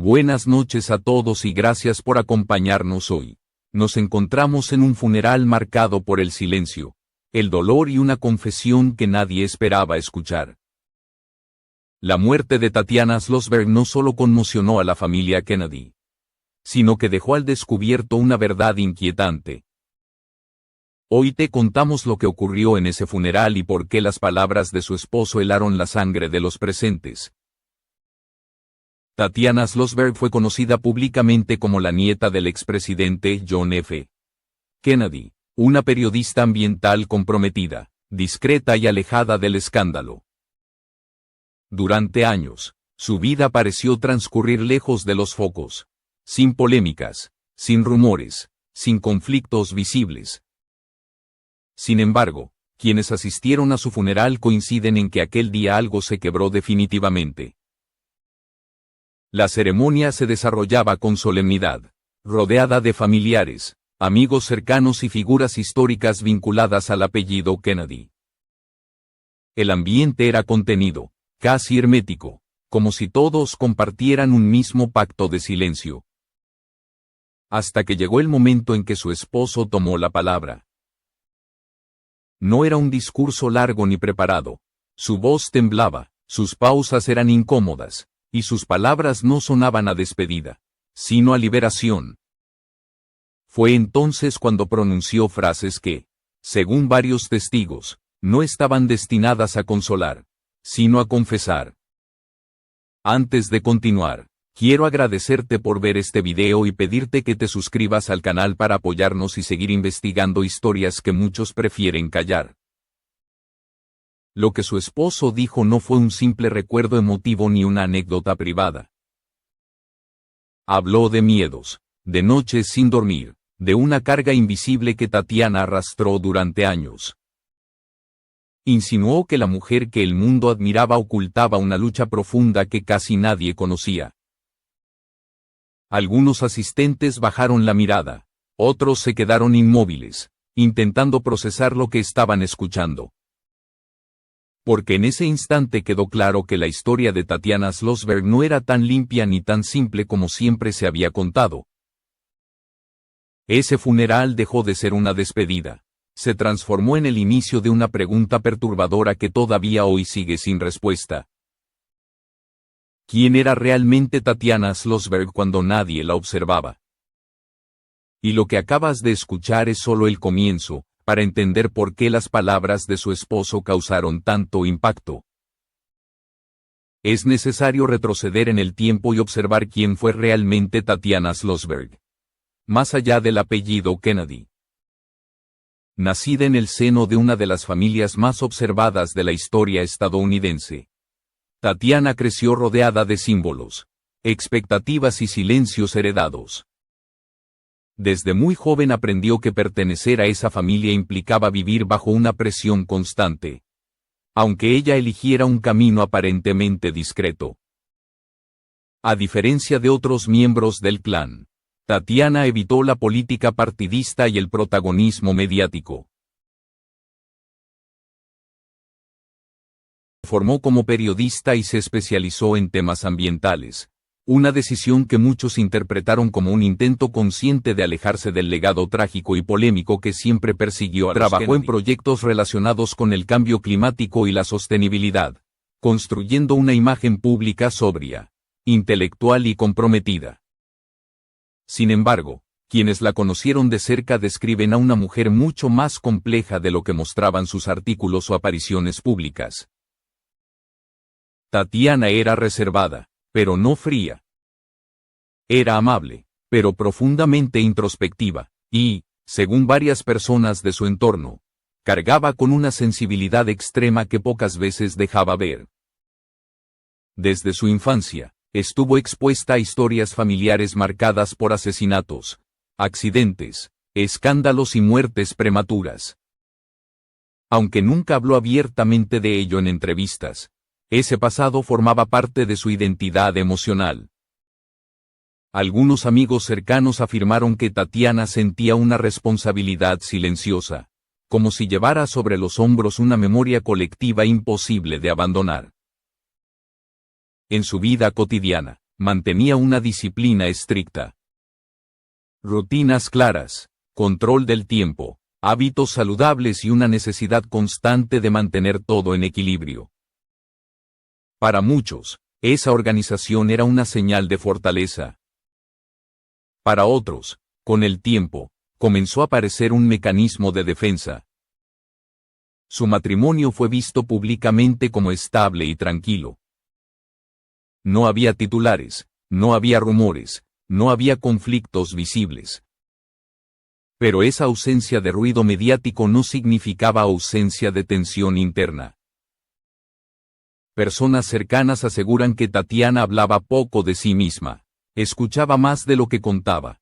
Buenas noches a todos y gracias por acompañarnos hoy. Nos encontramos en un funeral marcado por el silencio, el dolor y una confesión que nadie esperaba escuchar. La muerte de Tatiana Schlossberg no solo conmocionó a la familia Kennedy, sino que dejó al descubierto una verdad inquietante. Hoy te contamos lo que ocurrió en ese funeral y por qué las palabras de su esposo helaron la sangre de los presentes. Tatiana Schlossberg fue conocida públicamente como la nieta del expresidente John F. Kennedy, una periodista ambiental comprometida, discreta y alejada del escándalo. Durante años, su vida pareció transcurrir lejos de los focos, sin polémicas, sin rumores, sin conflictos visibles. Sin embargo, quienes asistieron a su funeral coinciden en que aquel día algo se quebró definitivamente. La ceremonia se desarrollaba con solemnidad, rodeada de familiares, amigos cercanos y figuras históricas vinculadas al apellido Kennedy. El ambiente era contenido, casi hermético, como si todos compartieran un mismo pacto de silencio. Hasta que llegó el momento en que su esposo tomó la palabra. No era un discurso largo ni preparado. Su voz temblaba, sus pausas eran incómodas, y sus palabras no sonaban a despedida, sino a liberación. Fue entonces cuando pronunció frases que, según varios testigos, no estaban destinadas a consolar, sino a confesar. Antes de continuar, quiero agradecerte por ver este video y pedirte que te suscribas al canal para apoyarnos y seguir investigando historias que muchos prefieren callar. Lo que su esposo dijo no fue un simple recuerdo emotivo ni una anécdota privada. Habló de miedos, de noches sin dormir, de una carga invisible que Tatiana arrastró durante años. Insinuó que la mujer que el mundo admiraba ocultaba una lucha profunda que casi nadie conocía. Algunos asistentes bajaron la mirada, otros se quedaron inmóviles, intentando procesar lo que estaban escuchando. Porque en ese instante quedó claro que la historia de Tatiana Schlossberg no era tan limpia ni tan simple como siempre se había contado. Ese funeral dejó de ser una despedida, se transformó en el inicio de una pregunta perturbadora que todavía hoy sigue sin respuesta. ¿Quién era realmente Tatiana Schlossberg cuando nadie la observaba? Y lo que acabas de escuchar es solo el comienzo, para entender por qué las palabras de su esposo causaron tanto impacto. Es necesario retroceder en el tiempo y observar quién fue realmente Tatiana Schlossberg. Más allá del apellido Kennedy. Nacida en el seno de una de las familias más observadas de la historia estadounidense, Tatiana creció rodeada de símbolos, expectativas y silencios heredados. Desde muy joven aprendió que pertenecer a esa familia implicaba vivir bajo una presión constante, aunque ella eligiera un camino aparentemente discreto. A diferencia de otros miembros del clan, Tatiana evitó la política partidista y el protagonismo mediático. Se formó como periodista y se especializó en temas ambientales. Una decisión que muchos interpretaron como un intento consciente de alejarse del legado trágico y polémico que siempre persiguió a los Kennedy. Trabajó en proyectos relacionados con el cambio climático y la sostenibilidad, construyendo una imagen pública sobria, intelectual y comprometida. Sin embargo, quienes la conocieron de cerca describen a una mujer mucho más compleja de lo que mostraban sus artículos o apariciones públicas. Tatiana era reservada, pero no fría. Era amable, pero profundamente introspectiva, y, según varias personas de su entorno, cargaba con una sensibilidad extrema que pocas veces dejaba ver. Desde su infancia, estuvo expuesta a historias familiares marcadas por asesinatos, accidentes, escándalos y muertes prematuras. Aunque nunca habló abiertamente de ello en entrevistas, ese pasado formaba parte de su identidad emocional. Algunos amigos cercanos afirmaron que Tatiana sentía una responsabilidad silenciosa, como si llevara sobre los hombros una memoria colectiva imposible de abandonar. En su vida cotidiana, mantenía una disciplina estricta. Rutinas claras, control del tiempo, hábitos saludables y una necesidad constante de mantener todo en equilibrio. Para muchos, esa organización era una señal de fortaleza. Para otros, con el tiempo, comenzó a aparecer un mecanismo de defensa. Su matrimonio fue visto públicamente como estable y tranquilo. No había titulares, no había rumores, no había conflictos visibles. Pero esa ausencia de ruido mediático no significaba ausencia de tensión interna. Personas cercanas aseguran que Tatiana hablaba poco de sí misma, escuchaba más de lo que contaba.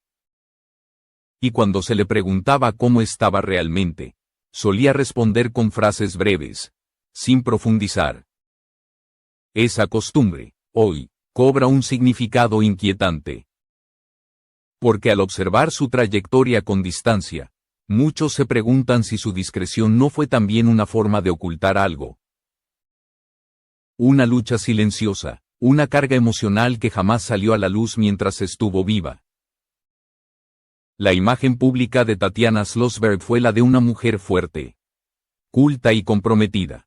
Y cuando se le preguntaba cómo estaba realmente, solía responder con frases breves, sin profundizar. Esa costumbre, hoy, cobra un significado inquietante. Porque al observar su trayectoria con distancia, muchos se preguntan si su discreción no fue también una forma de ocultar algo. Una lucha silenciosa, una carga emocional que jamás salió a la luz mientras estuvo viva. La imagen pública de Tatiana Schlossberg fue la de una mujer fuerte, culta y comprometida.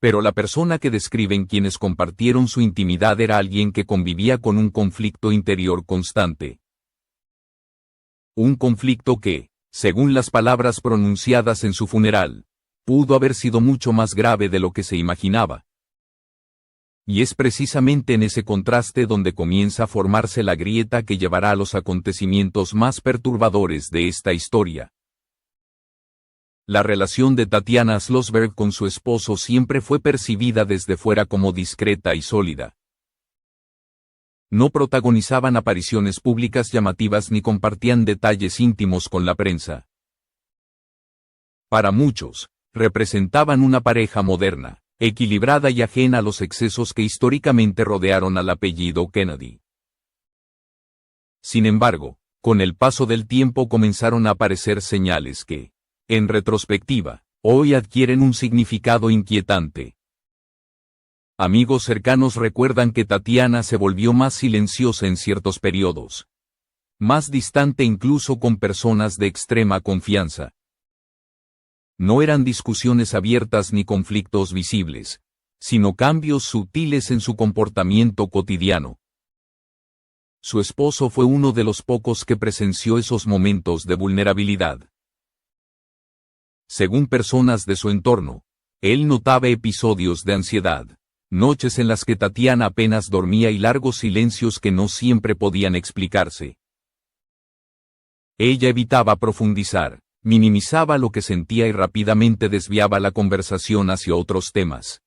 Pero la persona que describen quienes compartieron su intimidad era alguien que convivía con un conflicto interior constante. Un conflicto que, según las palabras pronunciadas en su funeral, pudo haber sido mucho más grave de lo que se imaginaba. Y es precisamente en ese contraste donde comienza a formarse la grieta que llevará a los acontecimientos más perturbadores de esta historia. La relación de Tatiana Schlossberg con su esposo siempre fue percibida desde fuera como discreta y sólida. No protagonizaban apariciones públicas llamativas ni compartían detalles íntimos con la prensa. Para muchos, representaban una pareja moderna, equilibrada y ajena a los excesos que históricamente rodearon al apellido Kennedy. Sin embargo, con el paso del tiempo comenzaron a aparecer señales que, en retrospectiva, hoy adquieren un significado inquietante. Amigos cercanos recuerdan que Tatiana se volvió más silenciosa en ciertos periodos. Más distante incluso con personas de extrema confianza. No eran discusiones abiertas ni conflictos visibles, sino cambios sutiles en su comportamiento cotidiano. Su esposo fue uno de los pocos que presenció esos momentos de vulnerabilidad. Según personas de su entorno, él notaba episodios de ansiedad, noches en las que Tatiana apenas dormía y largos silencios que no siempre podían explicarse. Ella evitaba profundizar, minimizaba lo que sentía y rápidamente desviaba la conversación hacia otros temas.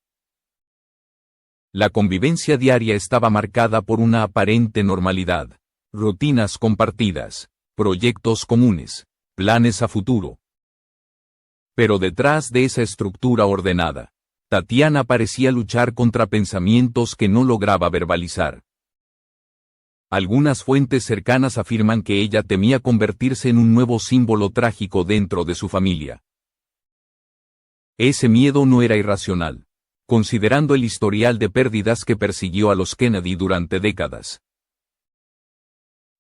La convivencia diaria estaba marcada por una aparente normalidad, rutinas compartidas, proyectos comunes, planes a futuro. Pero detrás de esa estructura ordenada, Tatiana parecía luchar contra pensamientos que no lograba verbalizar. Algunas fuentes cercanas afirman que ella temía convertirse en un nuevo símbolo trágico dentro de su familia. Ese miedo no era irracional, considerando el historial de pérdidas que persiguió a los Kennedy durante décadas.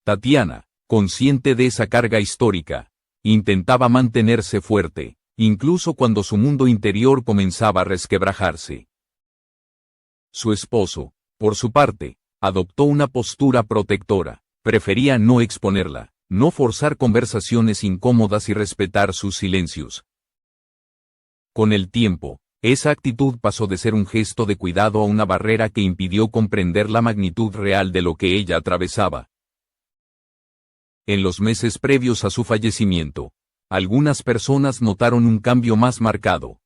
Tatiana, consciente de esa carga histórica, intentaba mantenerse fuerte, incluso cuando su mundo interior comenzaba a resquebrajarse. Su esposo, por su parte, adoptó una postura protectora, prefería no exponerla, no forzar conversaciones incómodas y respetar sus silencios. Con el tiempo, esa actitud pasó de ser un gesto de cuidado a una barrera que impidió comprender la magnitud real de lo que ella atravesaba. En los meses previos a su fallecimiento, algunas personas notaron un cambio más marcado.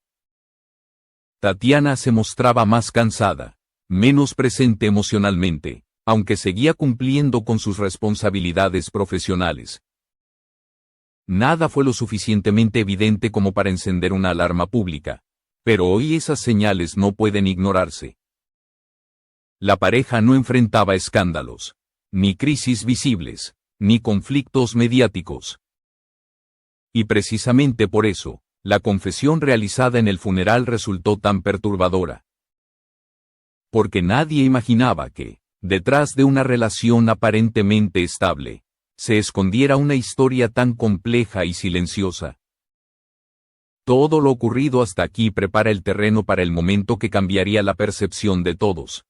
Tatiana se mostraba más cansada, menos presente emocionalmente, aunque seguía cumpliendo con sus responsabilidades profesionales. Nada fue lo suficientemente evidente como para encender una alarma pública, pero hoy esas señales no pueden ignorarse. La pareja no enfrentaba escándalos, ni crisis visibles, ni conflictos mediáticos. Y precisamente por eso, la confesión realizada en el funeral resultó tan perturbadora. Porque nadie imaginaba que, detrás de una relación aparentemente estable, se escondiera una historia tan compleja y silenciosa. Todo lo ocurrido hasta aquí prepara el terreno para el momento que cambiaría la percepción de todos.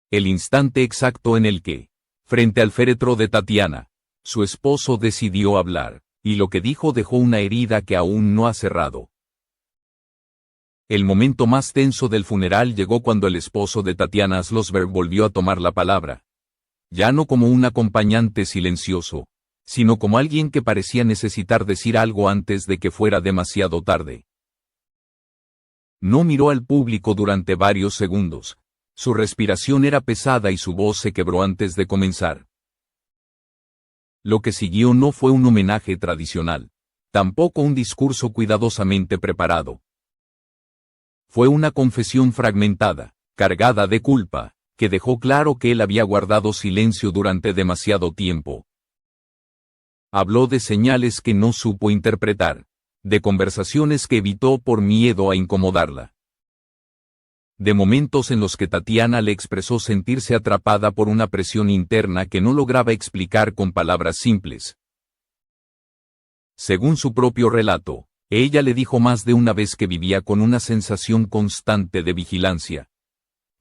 El instante exacto en el que, frente al féretro de Tatiana, su esposo decidió hablar, y lo que dijo dejó una herida que aún no ha cerrado. El momento más tenso del funeral llegó cuando el esposo de Tatiana Slosberg volvió a tomar la palabra. Ya no como un acompañante silencioso, sino como alguien que parecía necesitar decir algo antes de que fuera demasiado tarde. No miró al público durante varios segundos. Su respiración era pesada y su voz se quebró antes de comenzar. Lo que siguió no fue un homenaje tradicional, tampoco un discurso cuidadosamente preparado. Fue una confesión fragmentada, cargada de culpa, que dejó claro que él había guardado silencio durante demasiado tiempo. Habló de señales que no supo interpretar, de conversaciones que evitó por miedo a incomodarla. De momentos en los que Tatiana le expresó sentirse atrapada por una presión interna que no lograba explicar con palabras simples. Según su propio relato, ella le dijo más de una vez que vivía con una sensación constante de vigilancia.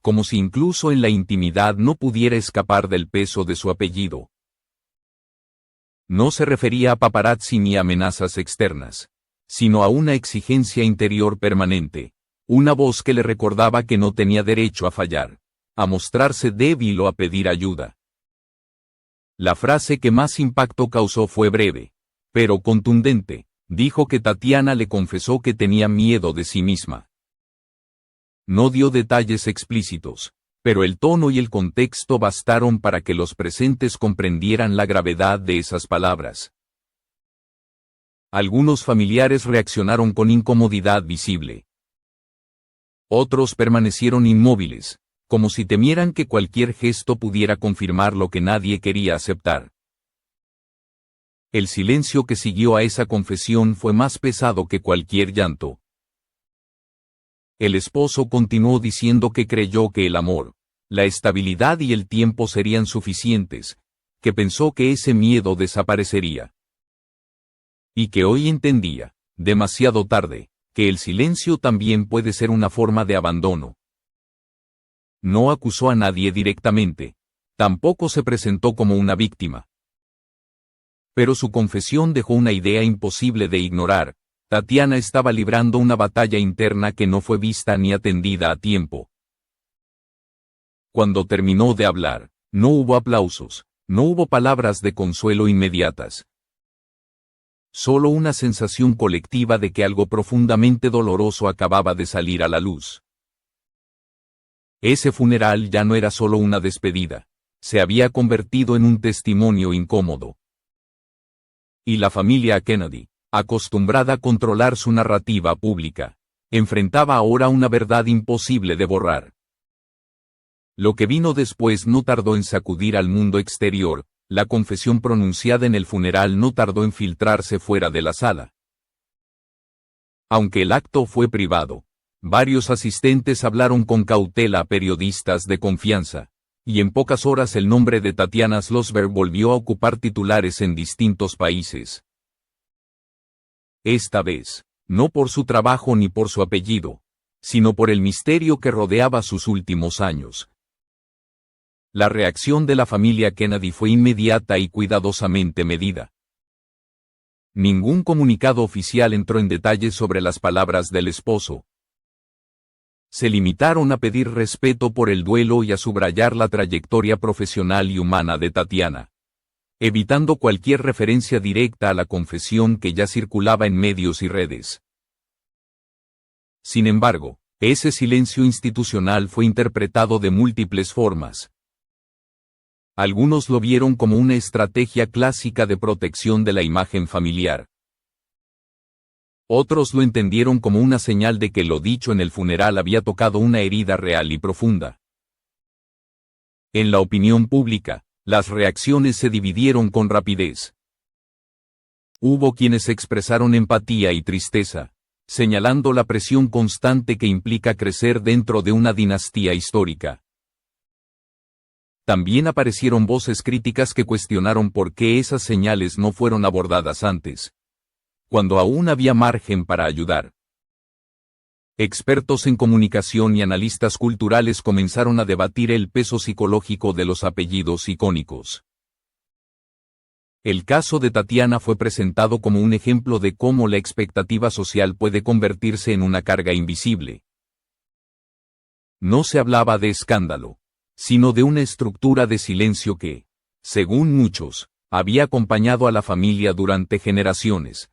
Como si incluso en la intimidad no pudiera escapar del peso de su apellido. No se refería a paparazzi ni a amenazas externas, sino a una exigencia interior permanente, una voz que le recordaba que no tenía derecho a fallar, a mostrarse débil o a pedir ayuda. La frase que más impacto causó fue breve, pero contundente. Dijo que Tatiana le confesó que tenía miedo de sí misma. No dio detalles explícitos, pero el tono y el contexto bastaron para que los presentes comprendieran la gravedad de esas palabras. Algunos familiares reaccionaron con incomodidad visible. Otros permanecieron inmóviles, como si temieran que cualquier gesto pudiera confirmar lo que nadie quería aceptar. El silencio que siguió a esa confesión fue más pesado que cualquier llanto. El esposo continuó diciendo que creyó que el amor, la estabilidad y el tiempo serían suficientes, que pensó que ese miedo desaparecería. Y que hoy entendía, demasiado tarde, que el silencio también puede ser una forma de abandono. No acusó a nadie directamente, tampoco se presentó como una víctima. Pero su confesión dejó una idea imposible de ignorar. Tatiana estaba librando una batalla interna que no fue vista ni atendida a tiempo. Cuando terminó de hablar, no hubo aplausos, no hubo palabras de consuelo inmediatas. Solo una sensación colectiva de que algo profundamente doloroso acababa de salir a la luz. Ese funeral ya no era solo una despedida, se había convertido en un testimonio incómodo. Y la familia Kennedy, acostumbrada a controlar su narrativa pública, enfrentaba ahora una verdad imposible de borrar. Lo que vino después no tardó en sacudir al mundo exterior, la confesión pronunciada en el funeral no tardó en filtrarse fuera de la sala. Aunque el acto fue privado, varios asistentes hablaron con cautela a periodistas de confianza, y en pocas horas el nombre de Tatiana Slosberg volvió a ocupar titulares en distintos países. Esta vez, no por su trabajo ni por su apellido, sino por el misterio que rodeaba sus últimos años. La reacción de la familia Kennedy fue inmediata y cuidadosamente medida. Ningún comunicado oficial entró en detalles sobre las palabras del esposo. Se limitaron a pedir respeto por el duelo y a subrayar la trayectoria profesional y humana de Tatiana, evitando cualquier referencia directa a la confesión que ya circulaba en medios y redes. Sin embargo, ese silencio institucional fue interpretado de múltiples formas. Algunos lo vieron como una estrategia clásica de protección de la imagen familiar. Otros lo entendieron como una señal de que lo dicho en el funeral había tocado una herida real y profunda. En la opinión pública, las reacciones se dividieron con rapidez. Hubo quienes expresaron empatía y tristeza, señalando la presión constante que implica crecer dentro de una dinastía histórica. También aparecieron voces críticas que cuestionaron por qué esas señales no fueron abordadas antes, cuando aún había margen para ayudar. Expertos en comunicación y analistas culturales comenzaron a debatir el peso psicológico de los apellidos icónicos. El caso de Tatiana fue presentado como un ejemplo de cómo la expectativa social puede convertirse en una carga invisible. No se hablaba de escándalo, sino de una estructura de silencio que, según muchos, había acompañado a la familia durante generaciones.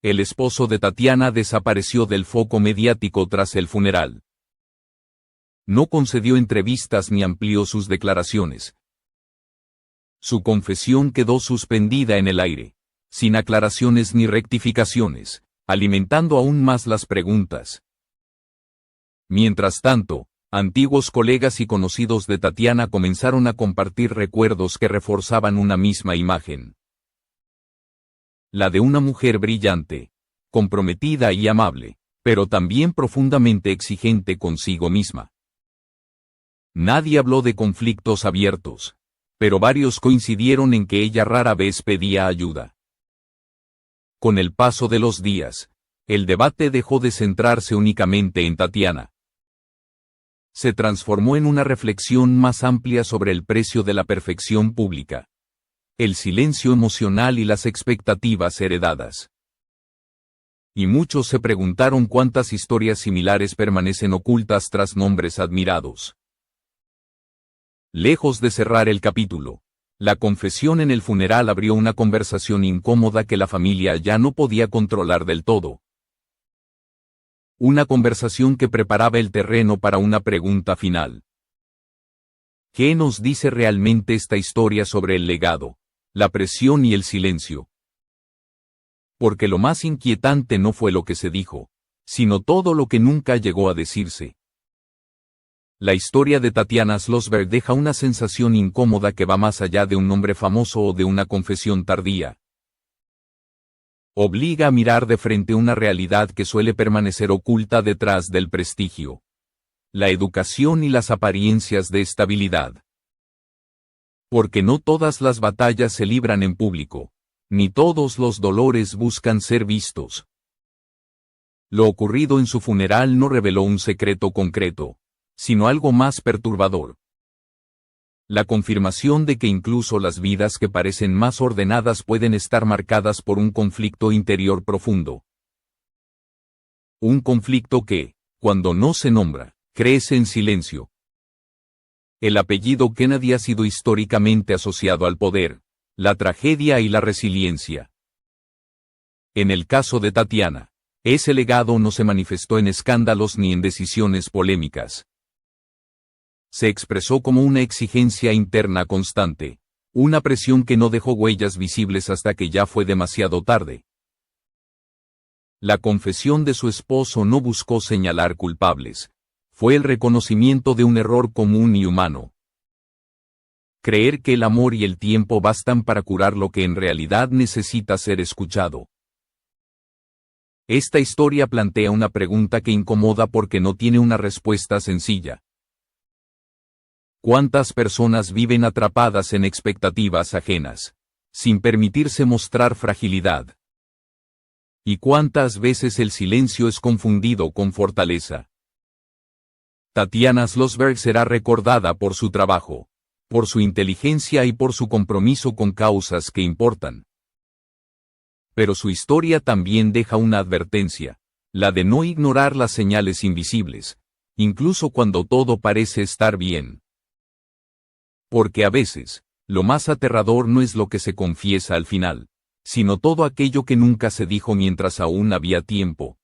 El esposo de Tatiana desapareció del foco mediático tras el funeral. No concedió entrevistas ni amplió sus declaraciones. Su confesión quedó suspendida en el aire, sin aclaraciones ni rectificaciones, alimentando aún más las preguntas. Mientras tanto, antiguos colegas y conocidos de Tatiana comenzaron a compartir recuerdos que reforzaban una misma imagen. La de una mujer brillante, comprometida y amable, pero también profundamente exigente consigo misma. Nadie habló de conflictos abiertos, pero varios coincidieron en que ella rara vez pedía ayuda. Con el paso de los días, el debate dejó de centrarse únicamente en Tatiana. Se transformó en una reflexión más amplia sobre el precio de la perfección pública, el silencio emocional y las expectativas heredadas. Y muchos se preguntaron cuántas historias similares permanecen ocultas tras nombres admirados. Lejos de cerrar el capítulo, la confesión en el funeral abrió una conversación incómoda que la familia ya no podía controlar del todo. Una conversación que preparaba el terreno para una pregunta final. ¿Qué nos dice realmente esta historia sobre el legado, la presión y el silencio? Porque lo más inquietante no fue lo que se dijo, sino todo lo que nunca llegó a decirse. La historia de Tatiana Slosberg deja una sensación incómoda que va más allá de un nombre famoso o de una confesión tardía. Obliga a mirar de frente una realidad que suele permanecer oculta detrás del prestigio, la educación y las apariencias de estabilidad. Porque no todas las batallas se libran en público, ni todos los dolores buscan ser vistos. Lo ocurrido en su funeral no reveló un secreto concreto, sino algo más perturbador. La confirmación de que incluso las vidas que parecen más ordenadas pueden estar marcadas por un conflicto interior profundo. Un conflicto que, cuando no se nombra, crece en silencio. El apellido Kennedy ha sido históricamente asociado al poder, la tragedia y la resiliencia. En el caso de Tatiana, ese legado no se manifestó en escándalos ni en decisiones polémicas. Se expresó como una exigencia interna constante, una presión que no dejó huellas visibles hasta que ya fue demasiado tarde. La confesión de su esposo no buscó señalar culpables, fue el reconocimiento de un error común y humano. Creer que el amor y el tiempo bastan para curar lo que en realidad necesita ser escuchado. Esta historia plantea una pregunta que incomoda porque no tiene una respuesta sencilla. ¿Cuántas personas viven atrapadas en expectativas ajenas, sin permitirse mostrar fragilidad? ¿Y cuántas veces el silencio es confundido con fortaleza? Tatiana Slosberg será recordada por su trabajo, por su inteligencia y por su compromiso con causas que importan. Pero su historia también deja una advertencia, la de no ignorar las señales invisibles, incluso cuando todo parece estar bien. Porque a veces, lo más aterrador no es lo que se confiesa al final, sino todo aquello que nunca se dijo mientras aún había tiempo.